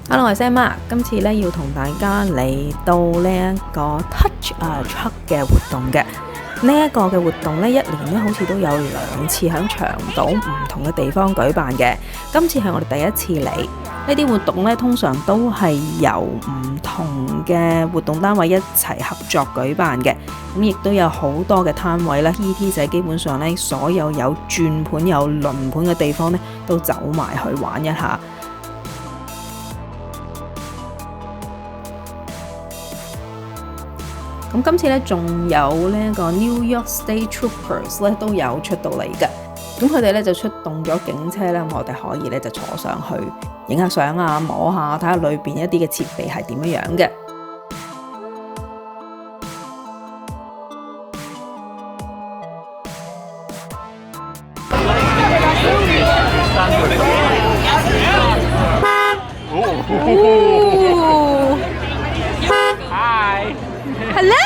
Hello， 我係 Sam 啊，今次咧要同大家嚟到呢一個 Touch a Truck 嘅活動嘅。呢一個嘅活動咧，一年咧好似都有2次喺長島唔同嘅地方舉辦嘅。今次係我哋第一次嚟，呢啲活動咧通常都係由唔同嘅活動單位一齊合作舉辦嘅。咁亦都有好多嘅攤位咧 ，ET 仔基本上咧所有轉盤有輪盤嘅地方咧都走埋去玩一下。咁今次咧仲有呢一個 New York State Troopers 咧都有出到嚟嘅，咁佢哋咧就出動咗警車咧，咁我哋可以咧就坐上去影下相啊，摸下睇下裏邊一啲嘅設備係點樣嘅。Hello!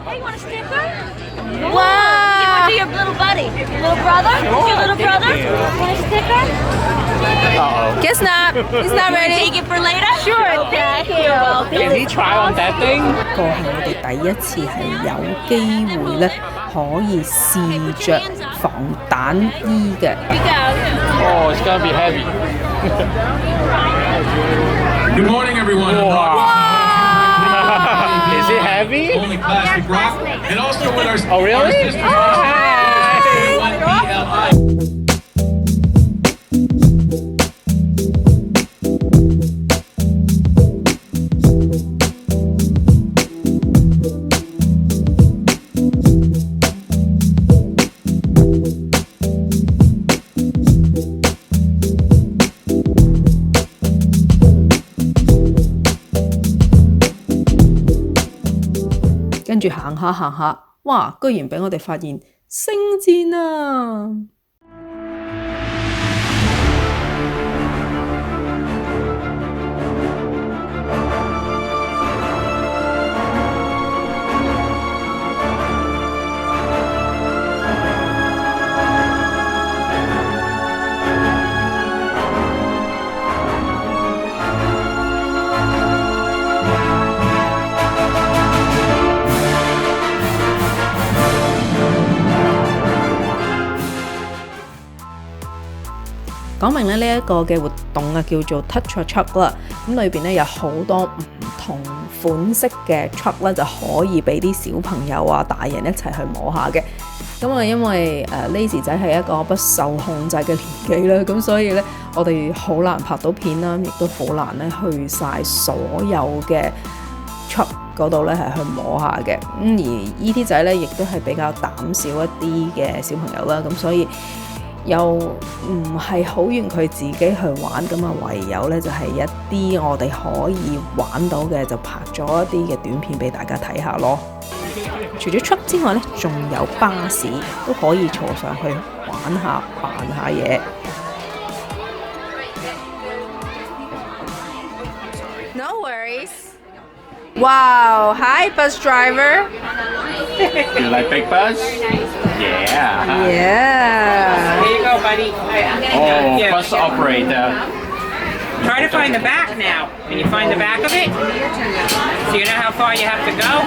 Hey, you want a sticker? Wow! Give one to your little buddy. Your little brother? Your little brother? Want a sticker? Guess not. He's not ready. Take it for later? Sure, thank you. Can he try on that thing? 個係我哋第一次係有機會咧可以試着防彈衣嘅。Oh, it's gonna be heavy. Good morning, everyone. Is it heavy? Only plastic rock, and also with our Oh, really? Eli. 跟住行下，哇！居然俾我哋發現星戰啊！講明咧呢一個嘅活動啊，叫做 Touch a Truck 啦。咁裏邊咧有好多唔同款式嘅 truck 咧，就可以俾啲小朋友啊、大人一齊去摸下嘅。咁啊，因為Lazy 仔係一個不受控制嘅年紀啦，咁所以咧我哋好難拍到片啦，亦都好難咧去晒所有嘅 truck 嗰度咧係去摸下嘅。而 ET 仔咧亦都係比較膽小一啲嘅小朋友啦，咁所以又唔係好願佢自己去玩，咁啊唯有咧就係一啲我哋可以玩到嘅，就拍咗一啲嘅短片俾大家睇下咯。除咗 truck 之外咧，仲有巴士都可以坐上去玩下、扮下嘢。No worries. Wow, hi bus driver. You like big bus? Yeah. Yeah. Here you go, buddy. Oh, bus operator. Try to find the back now. Can you find the back of it? So you know how far you have to go?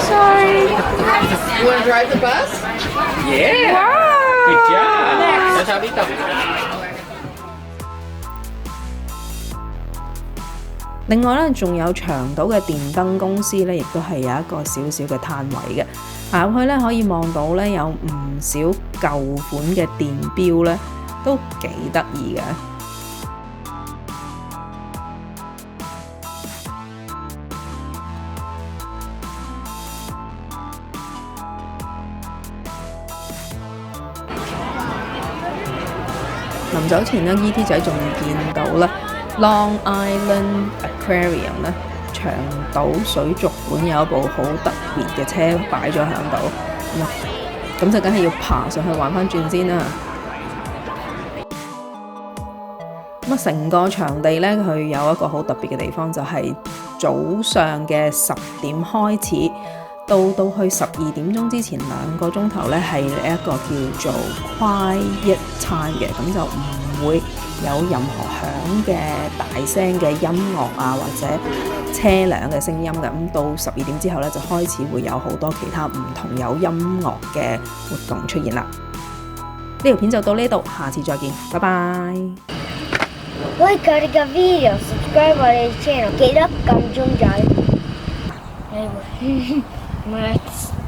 Sorry. You want to drive the bus? Yeah. Wow. Good job. Sabi to. 另外咧，仲有長島嘅電燈公司咧，亦都係有一個小小嘅攤位嘅。行入去咧，可以望到咧有唔少舊款嘅電錶咧，都幾得意嘅。臨走前咧 ，ET 仔仲見到咧 Long Island Aquarium 咧，長島水族館有一部好特別嘅車擺咗喺度，咁就梗係要爬上去玩翻轉先啦。咁啊，成個場地咧，佢有一個好特別嘅地方，就係早上嘅10點開始，到去12點鐘之前2個鐘頭咧，係一個叫做 quiet time 嘅，咁就唔會有任何響嘅大聲嘅音樂啊，或者車輛嘅聲音嘅。咁到12點之後咧，就開始會有好多其他唔同有音樂嘅活動出現啦。呢條片就到呢度，下次再見，拜拜。Like 我哋嘅 video，subscribe 我哋 channel，記得撳鐘仔。Let's